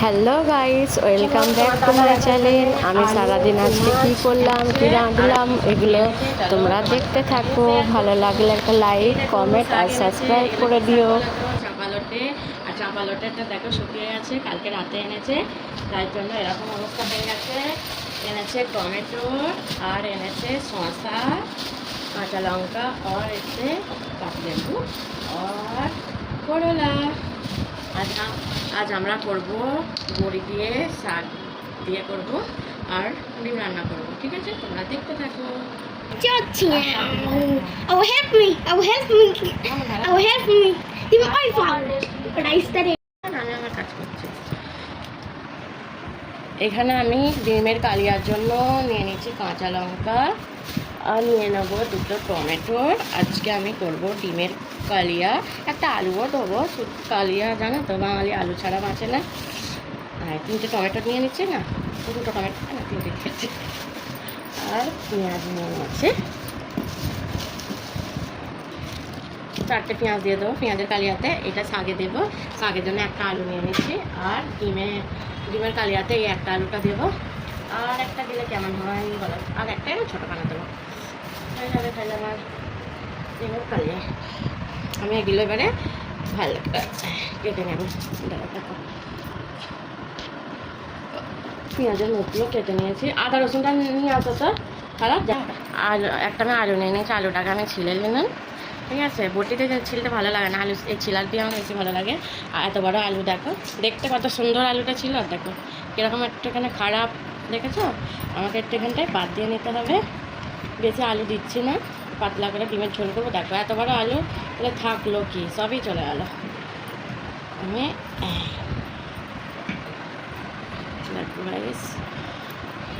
Hello guys, welcome back to my channel. আমি সারাদিন আজকে কী করলাম, কী রাঁধলাম, এগুলো তোমরা দেখতে থাকো। ভালো লাগলে একটা লাইক, কমেন্ট আর সাবস্ক্রাইব করে দিও। চাঁপালটে আর চাঁপালটেটা দেখো শুকিয়ে গেছে, কালকে রাতে এনেছে, তার জন্য এরকম অবস্থা হয়ে গেছে। এনেছে টমেটো আর এনেছে শসা, কাঁচা লঙ্কা আর এসে পাতলেবু আর করলা। আজ আমরা করব বড়ি দিয়ে, শাক দিয়ে করব আর ডিম রান্না করব। ঠিক আছে, তোমরা দেখতে থাকো। আমি আমার কাজ করছি। এখানে আমি ডিমের কালিয়ার জন্য নিয়ে নিচ্ছি কাঁচা লঙ্কা আর নিয়ে নেবো দুটো টমেটো। আজকে আমি করব ডিমের কালিয়া, একটা আলুও দেবো। কালিয়া জানো তো, বাঙালি আলু ছাড়া বাঁচে না। আর 3টে টমেটো নিয়ে নিচ্ছে না, 2টো টমেটো না, 3টে নিয়েছি। আর পেঁয়াজ নিয়ে আছে, 4টে পেঁয়াজ দিয়ে দেবো পেঁয়াজের কালিয়াতে। এটা শাকে দেবো, শাকের জন্য একটা আলু নিয়ে নিচ্ছি। আর ডিমের কালিয়াতে এই একটা আলুটা দেবো। আর একটা দিলে কেমন হয় বলো, আর একটাই আমি ছোটো বানা দেবো, হয়ে যাবে তাহলে আমার ডিমের কালিয়া। আমি এগুলো এবারে ভালো কেটে নেব। দেখো পেঁয়াজের মুখগুলো কেটে নিয়েছি, আদা রসুনটা নিয়ে আসো তো খারাপ। আর একটা আমি আলু নিয়ে নিয়েছি, আলুটাকে আমি ছিলে নিলাম। ঠিক আছে, বটিতে ছিলতে ভালো লাগে না, আলু এই ছিলার দিয়ে আমার বেশি ভালো লাগে। আর এত বড় আলু দেখো, দেখতে কত সুন্দর আলুটা ছিল। দেখো কীরকম একটুখানি খারাপ, দেখেছো? আমাকে একটুখানটায় বাদ দিয়ে নিতে হবে। বেশি আলু দিচ্ছি না, পাতলা করে ডিমের ঝোল করবো। দেখো এত বড় আলু তাহলে থাকলো কি, সবই চলে গেলো। আমি দেখো গাইস,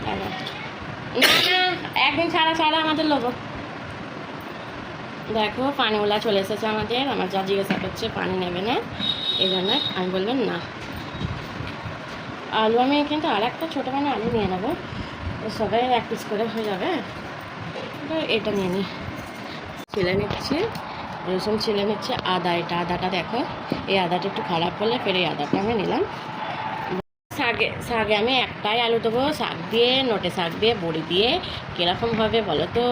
না একদিন ছাড়া ছাড়া আমাদের লোক। দেখো পানিওলা চলে এসেছে আমাদের। আমার যা জিজ্ঞাসা করছে পানি নেবে না, এই জন্য আমি বললাম না। আলু আমি কিন্তু আর একটা ছোটো মানে আলু নিয়ে নেবো, সবাই 1 পিস করে হয়ে যাবে। এটা নিয়ে নিই, ছিলে নিচ্ছি, রসুন ছিলে নিচ্ছে, এটা আদাটা দেখো, এই আদাটা একটু খারাপ করলে ফের এই আদাটা আমি নিলাম। শাকে আমি একটাই আলু দেবো, শাক দিয়ে, নোটে শাক দিয়ে, বড়ি দিয়ে। কীরকম হবে বলো তো?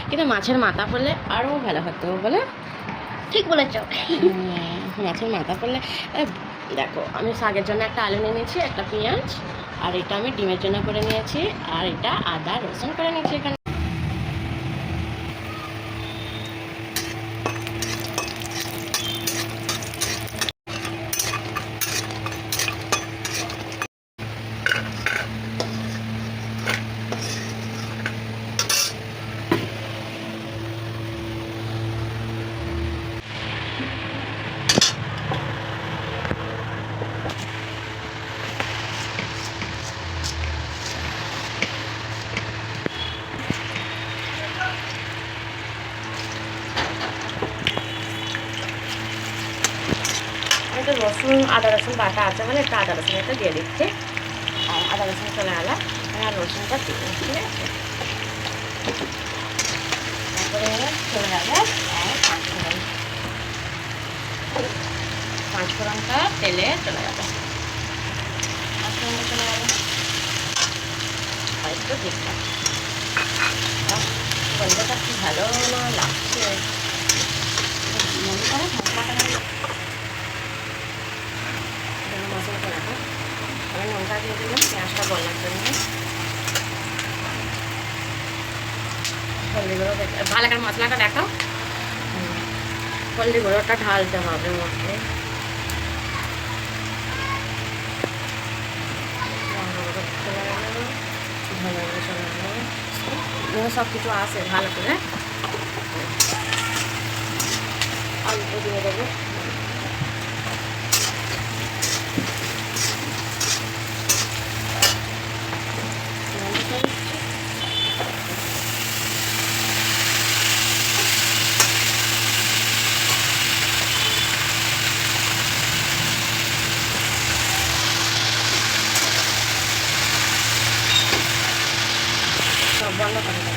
কিন্তু মাছের মাথা পড়লে আরও ভালো হতো বলে। ঠিক বলেছ, মাছের মাথা পড়লে। দেখো আমি শাকের জন্য একটা আলু নিয়ে নিয়েছি, একটা পেঁয়াজ, আর এটা আমি ডিমের জন্য করে নিয়েছি, আর এটা আদা রসুন করে নিয়েছি এখানে। একটু রসুন, আদা রসুন বাটা আছে বলে একটু আদা রসুন একটা দিয়ে দিচ্ছি। আর আদা রসুন চলে গেল, আর রসুনটা দিয়ে, ঠিক আছে। তারপরে চলে যাবে পাঁচফোড়নটা তেলে চলে যাবে, পাঁচফোড়নটা চলে যাবে। আর একটু দেখলাম গন্ধটা কি ভালো না লাগছে, মনে করে মশলাটা দেখো। আমি লঙ্কা দিয়ে দিলাম পেঁয়াজটা গলার জন্য। হলদি গুঁড়ো ভালো করে মশলাটা দেখো, হলদি গুঁড়োটা ঢালতে হবে মধ্যে। সব কিছু আছে ভালো করে। অল্প দিয়ে দেবো, বন্ধ করে